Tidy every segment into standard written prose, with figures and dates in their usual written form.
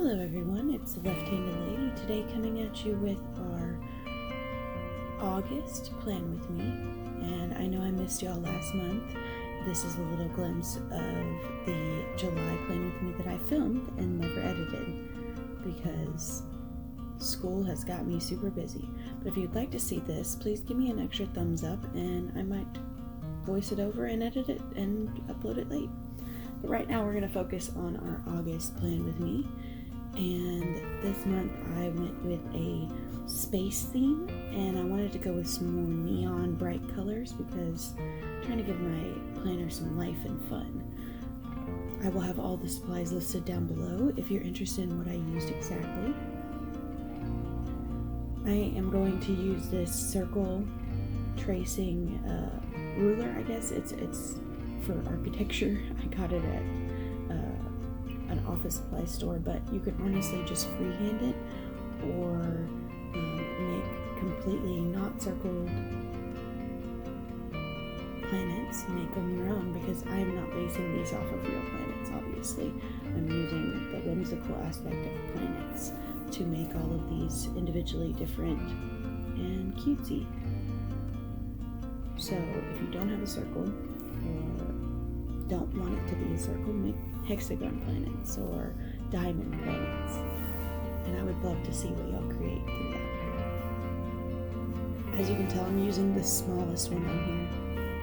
Hello everyone, it's the Left-Handed Lady, today coming at you with our August Plan With Me, and I know I missed y'all last month. This is a little glimpse of the July Plan With Me that I filmed and never edited because school has got me super busy. But if you'd like to see this, please give me an extra thumbs up and I might voice it over and edit it and upload it late. But right now we're going to focus on our August Plan With Me. And this month I went with a space theme, and I wanted to go with some more neon bright colors because I'm trying to give my planner some life and fun. I will have all the supplies listed down below if you're interested in what I used exactly. I am going to use this circle tracing ruler, I guess. It's for architecture. I got it at an office supply store, but you can honestly just freehand it or make completely not circled planets, make them your own, because I am not basing these off of real planets, obviously. I'm using the whimsical aspect of planets to make all of these individually different and cutesy. So if you don't have a circle or don't want it to be a circle, make hexagon planets or diamond planets, and I would love to see what y'all create through that. As you can tell, I'm using the smallest one on here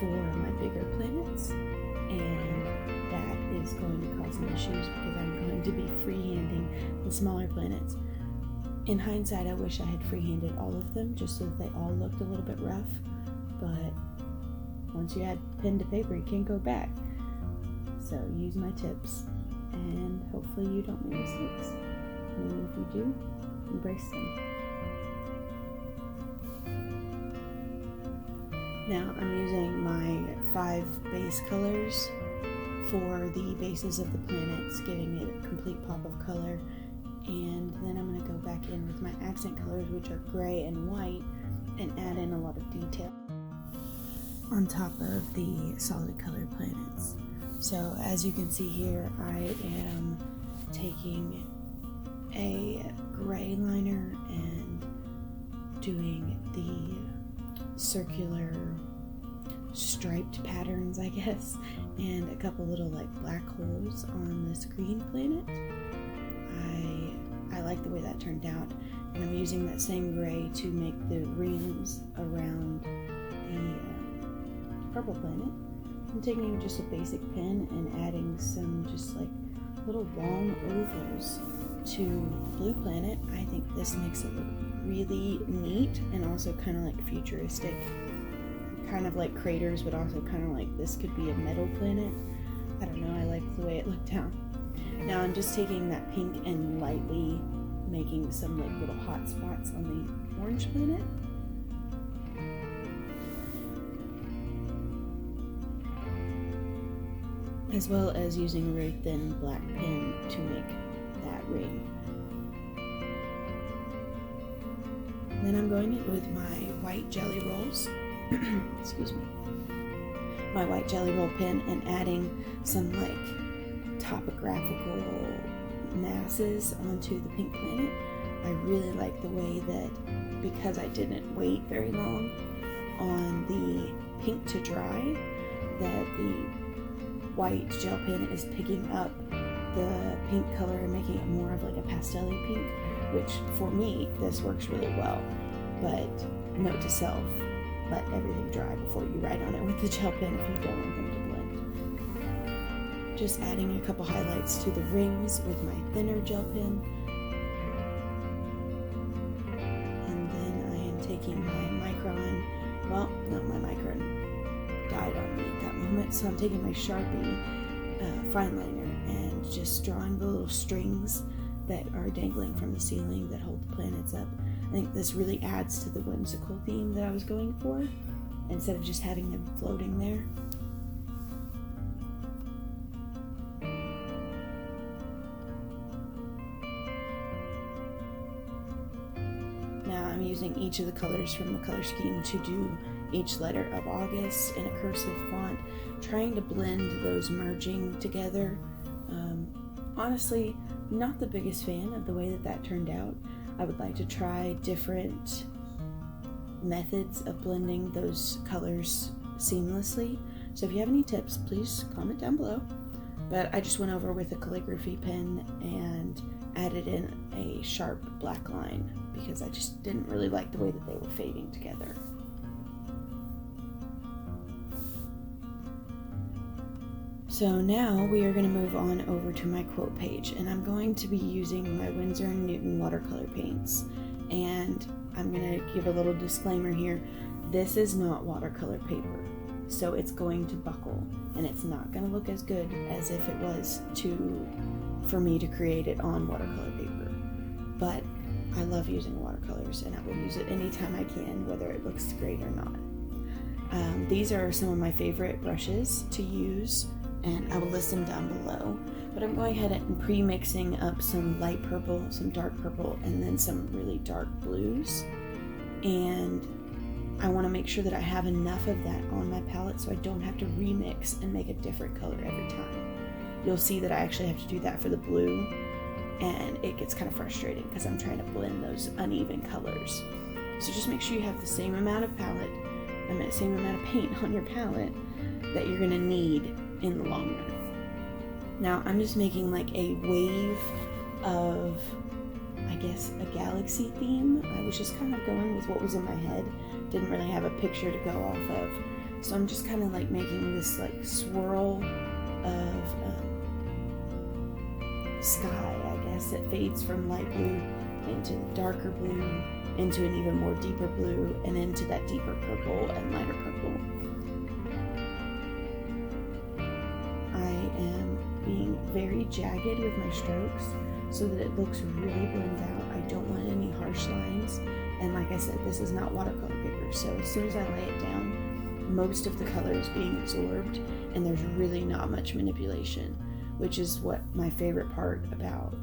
for my bigger planets, and that is going to cause some issues because I'm going to be freehanding the smaller planets. In hindsight, I wish I had freehanded all of them just so that they all looked a little bit rough, but once you add pen to paper, you can't go back. So use my tips, and hopefully you don't make mistakes. Maybe if you do, embrace them. Now I'm using my 5 base colors for the bases of the planets, giving it a complete pop of color. And then I'm going to go back in with my accent colors, which are gray and white, and add in a lot of detail on top of the solid colored planets. So as you can see here, I am taking a gray liner and doing the circular striped patterns, I guess, and a couple little like black holes on this green planet. I like the way that turned out, and I'm using that same gray to make the rings around the purple planet. I'm taking just a basic pen and adding some just like little long ovals to the blue planet. I think this makes it look really neat and also kind of like futuristic, kind of like craters, but also kind of like this could be a metal planet. I don't know, I like the way it looked down. Now I'm just taking that pink and lightly making some like little hot spots on the orange planet. As well as using a very thin black pen to make that ring. Then I'm going in with my white jelly rolls, excuse me, my white jelly roll pen, and adding some like topographical masses onto the pink planet. I really like the way that, because I didn't wait very long on the pink to dry, that the white gel pen is picking up the pink color and making it more of like a pastel-y pink, which for me, this works really well. But note to self, let everything dry before you write on it with the gel pen if you don't want them to blend. Just adding a couple highlights to the rings with my thinner gel pen. And then I am taking my micron, well, no, my micron died on me at that moment, so I'm taking my Sharpie fine liner and just drawing the little strings that are dangling from the ceiling that hold the planets up. I think this really adds to the whimsical theme that I was going for, instead of just having them floating there. Now I'm using each of the colors from the color scheme to do each letter of August in a cursive font, trying to blend those merging together. Honestly, not the biggest fan of the way that turned out. I would like to try different methods of blending those colors seamlessly. So if you have any tips, please comment down below. But I just went over with a calligraphy pen and added in a sharp black line because I just didn't really like the way that they were fading together. So now we are going to move on over to my quote page, and I'm going to be using my Winsor Newton watercolor paints. And I'm going to give a little disclaimer here. This is not watercolor paper, so it's going to buckle, and it's not going to look as good as if it was for me to create it on watercolor paper. But I love using watercolors, and I will use it anytime I can, whether it looks great or not. These are some of my favorite brushes to use, and I will list them down below. But I'm going ahead and pre-mixing up some light purple, some dark purple, and then some really dark blues. And I want to make sure that I have enough of that on my palette so I don't have to remix and make a different color every time. You'll see that I actually have to do that for the blue, and it gets kind of frustrating because I'm trying to blend those uneven colors. So just make sure you have the same amount of same amount of paint on your palette that you're going to need in the long run. Now I'm just making like a wave of, I guess, a galaxy theme. I was just kind of going with what was in my head. Didn't really have a picture to go off of. So I'm just kind of like making this like swirl of sky, I guess, that fades from light blue into darker blue, into an even more deeper blue, and into that deeper purple and lighter purple. I am being very jagged with my strokes so that it looks really blended out. I don't want any harsh lines. And like I said, this is not watercolor paper, so as soon as I lay it down, most of the color is being absorbed, and there's really not much manipulation, which is what my favorite part about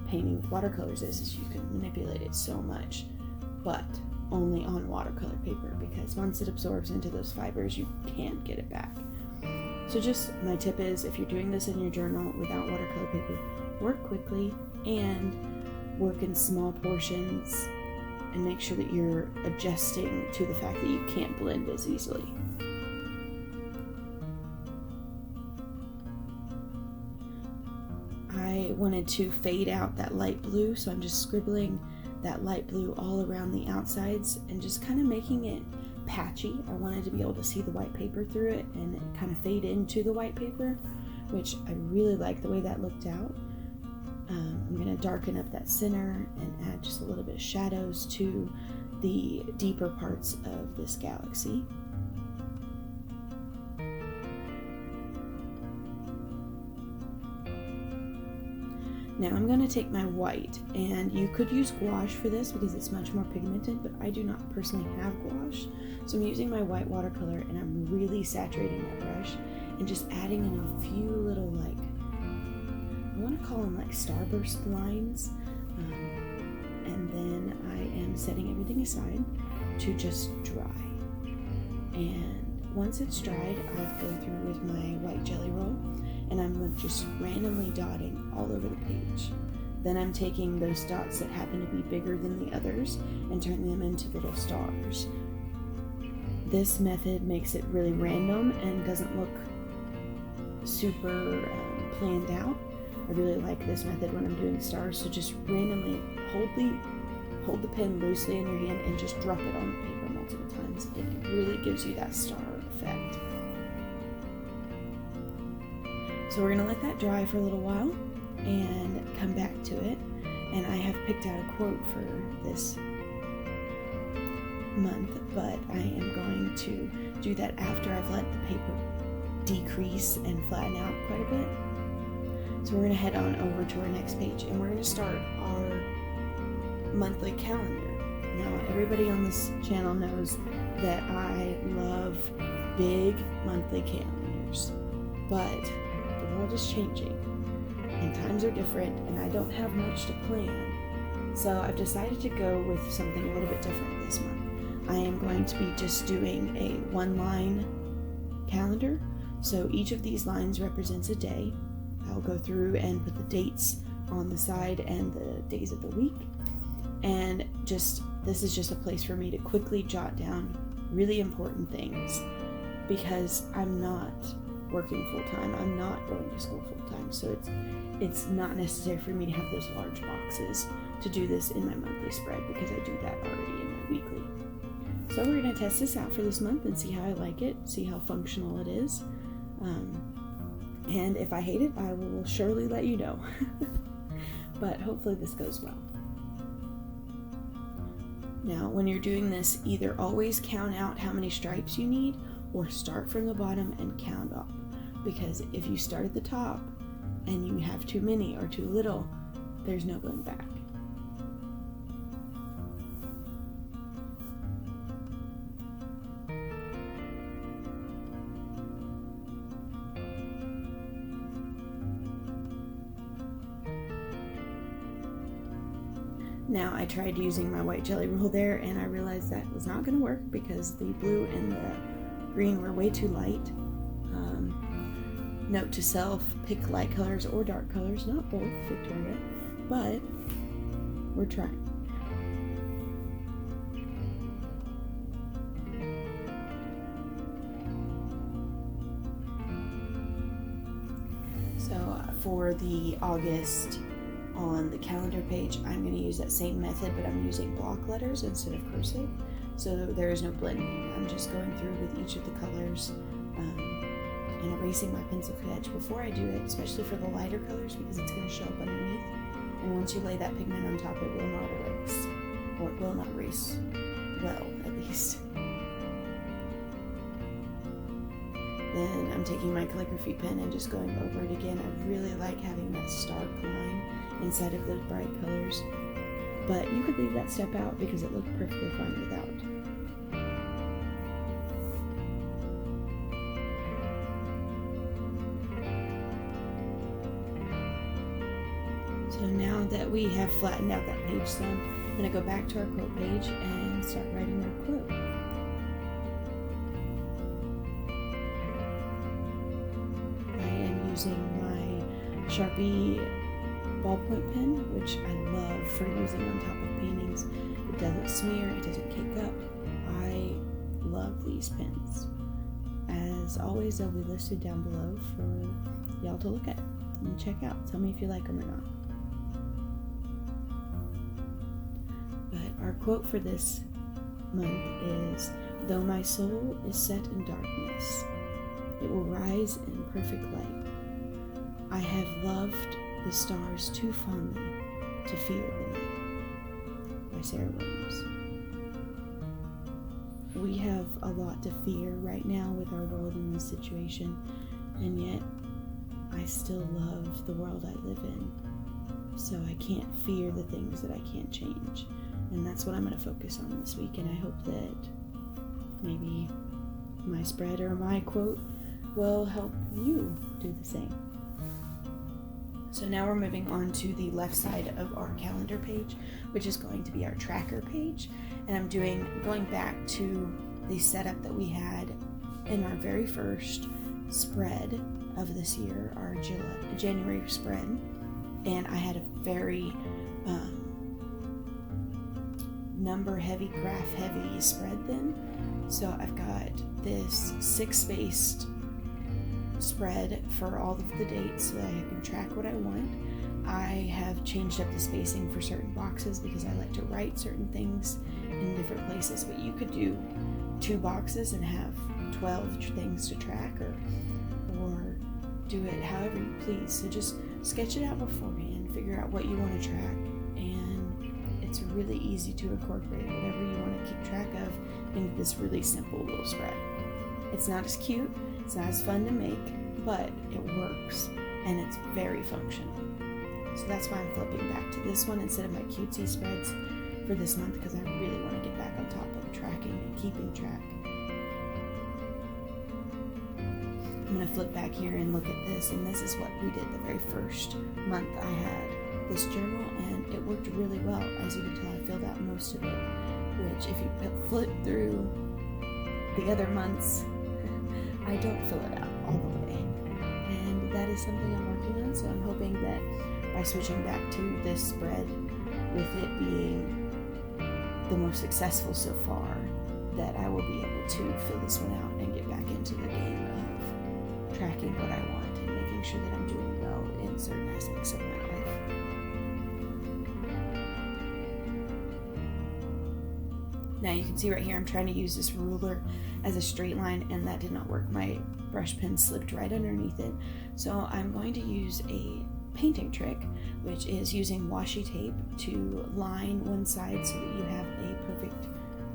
painting with watercolors is you can manipulate it so much, but only on watercolor paper, because once it absorbs into those fibers, you can't get it back. So just my tip is, if you're doing this in your journal without watercolor paper, work quickly and work in small portions, and make sure that you're adjusting to the fact that you can't blend as easily. I wanted to fade out that light blue, so I'm just scribbling that light blue all around the outsides and just kind of making it patchy. I wanted to be able to see the white paper through it and it kind of fade into the white paper, which I really like the way that looked out. I'm going to darken up that center and add just a little bit of shadows to the deeper parts of this galaxy. Now I'm going to take my white, and you could use gouache for this because it's much more pigmented, but I do not personally have gouache. So I'm using my white watercolor, and I'm really saturating that brush and just adding in a few little, like, I want to call them like starburst lines. And then I am setting everything aside to just dry. And once it's dried, I go through with my white jelly roll, and I'm just randomly dotting all over the page. Then I'm taking those dots that happen to be bigger than the others and turning them into little stars. This method makes it really random and doesn't look super planned out. I really like this method when I'm doing stars, so just randomly hold the pen loosely in your hand and just drop it on the paper multiple times. It really gives you that star effect. So we're going to let that dry for a little while and come back to it. And I have picked out a quote for this month, but I am going to do that after I've let the paper decrease and flatten out quite a bit. So we're going to head on over to our next page, and we're going to start our monthly calendar. Now, everybody on this channel knows that I love big monthly calendars, but the world is changing and times are different, and I don't have much to plan. So I've decided to go with something a little bit different this month. I am going to be just doing a one-line calendar. So each of these lines represents a day. I'll go through and put the dates on the side and the days of the week. And this is just a place for me to quickly jot down really important things, because I'm not working full-time. I'm not going to school full-time. So it's not necessary for me to have those large boxes to do this in my monthly spread, because I do that already in my weekly. So we're going to test this out for this month and see how I like it, see how functional it is. And if I hate it, I will surely let you know. But hopefully this goes well. Now, when you're doing this, either always count out how many stripes you need or start from the bottom and count up. Because if you start at the top and you have too many or too little, there's no going back. Now, I tried using my white jelly roll there, and I realized that was not going to work because the blue and the green were way too light. Note to self, pick light colors or dark colors, not both, Victoria, but we're trying. So for the August on the calendar page, I'm going to use that same method, but I'm using block letters instead of cursive, so there is no blending. I'm just going through with each of the colors and erasing my pencil edge before I do it, especially for the lighter colors, because it's going to show up underneath, and once you lay that pigment on top, it will not erase, or it will not erase well, at least. Then I'm taking my calligraphy pen and just going over it again. I really like having that stark line inside of those bright colors, but you could leave that step out because it looked perfectly fine without. So now that we have flattened out that page some, I'm going to go back to our quote page and start writing our quote. I am using my Sharpie ballpoint pen, which I love for using on top of paintings. It doesn't smear, it doesn't kick up. I love these pens. As always, they'll be listed down below for y'all to look at and check out. Tell me if you like them or not. But our quote for this month is, "Though my soul is set in darkness, it will rise in perfect light. I have loved the stars too fondly to fear the night." By Sarah Williams. We have a lot to fear right now with our world in this situation, and yet I still love the world I live in. So I can't fear the things that I can't change. And that's what I'm going to focus on this week, and I hope that maybe my spread or my quote will help you do the same. So now we're moving on to the left side of our calendar page, which is going to be our tracker page. And I'm going back to the setup that we had in our very first spread of this year, our January spread. And I had a very number heavy, graph heavy spread then. So I've got this 6-spaced spread for all of the dates so that I can track what I want. I have changed up the spacing for certain boxes because I like to write certain things in different places, but you could do 2 boxes and have 12 things to track, or do it however you please. So just sketch it out beforehand, figure out what you want to track, and it's really easy to incorporate whatever you want to keep track of into this really simple little spread. It's not as cute, it's not as fun to make, but it works and it's very functional. So that's why I'm flipping back to this one instead of my cutesy spreads for this month, because I really want to get back on top of tracking and keeping track. I'm going to flip back here and look at this, and this is what we did the very first month I had this journal, and it worked really well. As you can tell, I filled out most of it, which if you flip through the other months, I don't fill it out all the way. And that is something I'm working on, so I'm hoping that by switching back to this spread, with it being the most successful so far, that I will be able to fill this one out and get back into the game of tracking what I want and making sure that I'm doing well in certain aspects of my life. Now you can see right here I'm trying to use this ruler as a straight line, and that did not work. My brush pen slipped right underneath it. So I'm going to use a painting trick, which is using washi tape to line one side so that you have a perfect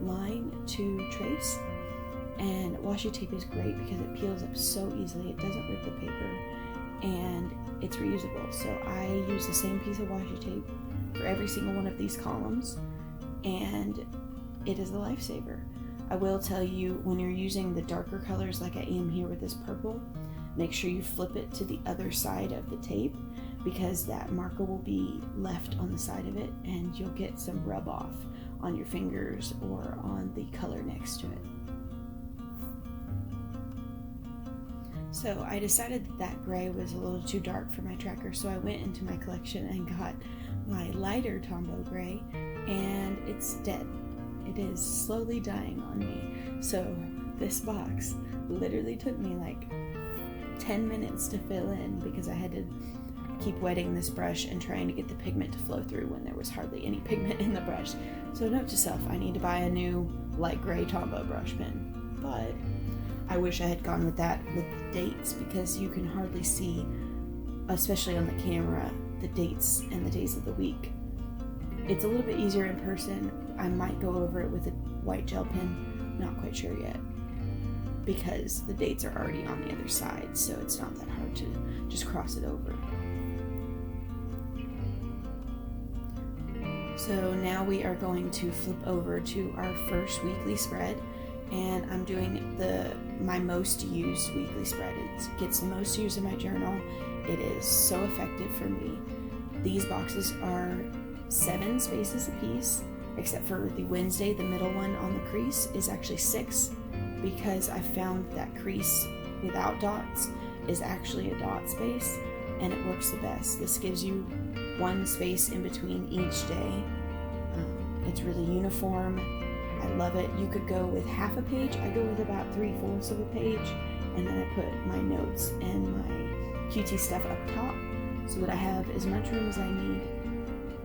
line to trace. And washi tape is great because it peels up so easily, it doesn't rip the paper, and it's reusable. So I use the same piece of washi tape for every single one of these columns, and it is a lifesaver. I will tell you, when you're using the darker colors like I am here with this purple, make sure you flip it to the other side of the tape, because that marker will be left on the side of it and you'll get some rub off on your fingers or on the color next to it. So I decided that gray was a little too dark for my tracker, so I went into my collection and got my lighter Tombow gray, and it's dead. It is slowly dying on me. So this box literally took me like 10 minutes to fill in, because I had to keep wetting this brush and trying to get the pigment to flow through when there was hardly any pigment in the brush. So note to self, I need to buy a new light gray Tombow brush pen. But I wish I had gone with that with the dates, because you can hardly see, especially on the camera, the dates and the days of the week. It's a little bit easier in person. I might go over it with a white gel pen, not quite sure yet, because the dates are already on the other side, so it's not that hard to just cross it over. So now we are going to flip over to our first weekly spread, and I'm doing my most used weekly spread. It gets the most use in my journal. It is so effective for me. These boxes are 7 spaces apiece, except for the Wednesday, the middle one on the crease is actually 6, because I found that crease without dots is actually a dot space, and it works the best. This gives you 1 space in between each day. It's really uniform. I love it. You could go with half a page. I go with about 3/4 of a page, and then I put my notes and my QT stuff up top so that I have as much room as I need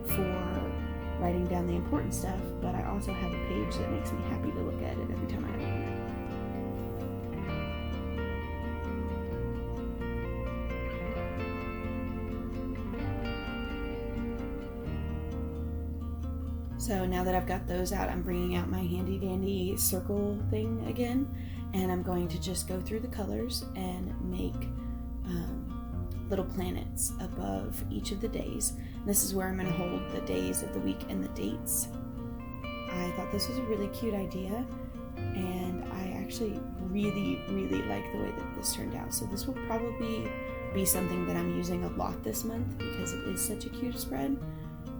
for writing down the important stuff, but I also have a page that makes me happy to look at it every time I open it. So now that I've got those out, I'm bringing out my handy dandy circle thing again, and I'm going to just go through the colors and make little planets above each of the days. This is where I'm going to hold the days of the week and the dates. I thought this was a really cute idea, and I actually really like the way that this turned out. So this will probably be something that I'm using a lot this month, because it is such a cute spread.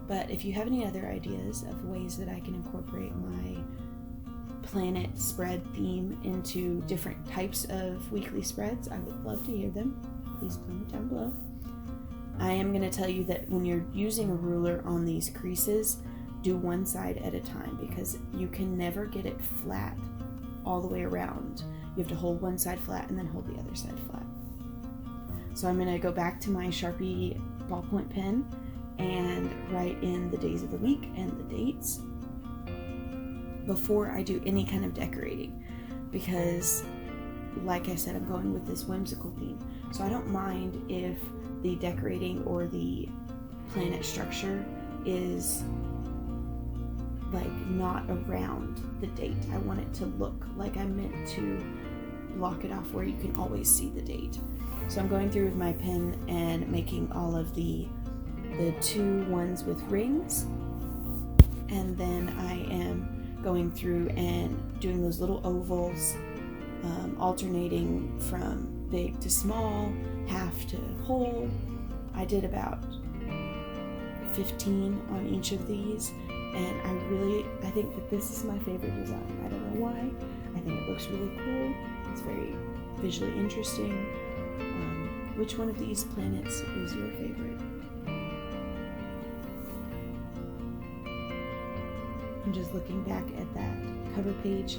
But if you have any other ideas of ways that I can incorporate my planet spread theme into different types of weekly spreads, I would love to hear them. Please comment down below. I am going to tell you that when you're using a ruler on these creases, do one side at a time, because you can never get it flat all the way around. You have to hold one side flat and then hold the other side flat. So I'm going to go back to my Sharpie ballpoint pen and write in the days of the week and the dates before I do any kind of decorating, because like I said, I'm going with this whimsical theme. So I don't mind if the decorating or the planet structure is like not around the date. I want it to look like I'm meant to block it off where you can always see the date. So I'm going through with my pen and making all of the 2 ones with rings, and then I am going through and doing those little ovals, alternating from big to small, half to whole. I did about 15 on each of these, and I think that this is my favorite design. I don't know why. I think it looks really cool. It's very visually interesting. Which one of these planets is your favorite? I'm just looking back at that cover page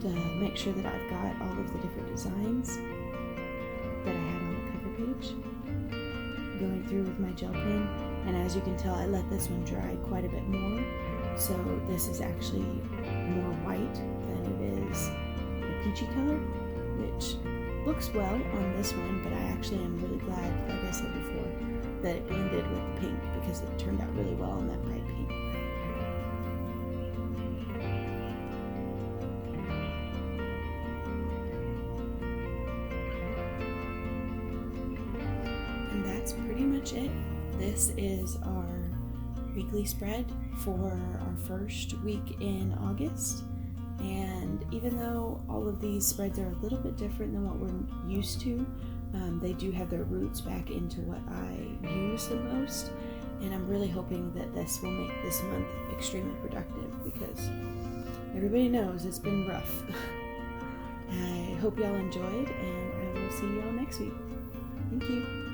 to make sure that I've got all of the different designs that I had on the cover page. Going through with my gel pen, and as you can tell, I let this one dry quite a bit more, so this is actually more white than it is a peachy color, which looks well on this one, but I actually am really glad, like I said before, that it blended with the pink, because it turned out really well on that bright pink. And that's pretty much it. This is our weekly spread for our first week in August. And even though all of these spreads are a little bit different than what we're used to, they do have their roots back into what I use the most. And I'm really hoping that this will make this month extremely productive, because everybody knows it's been rough. I hope y'all enjoyed, and I will see y'all next week. Thank you.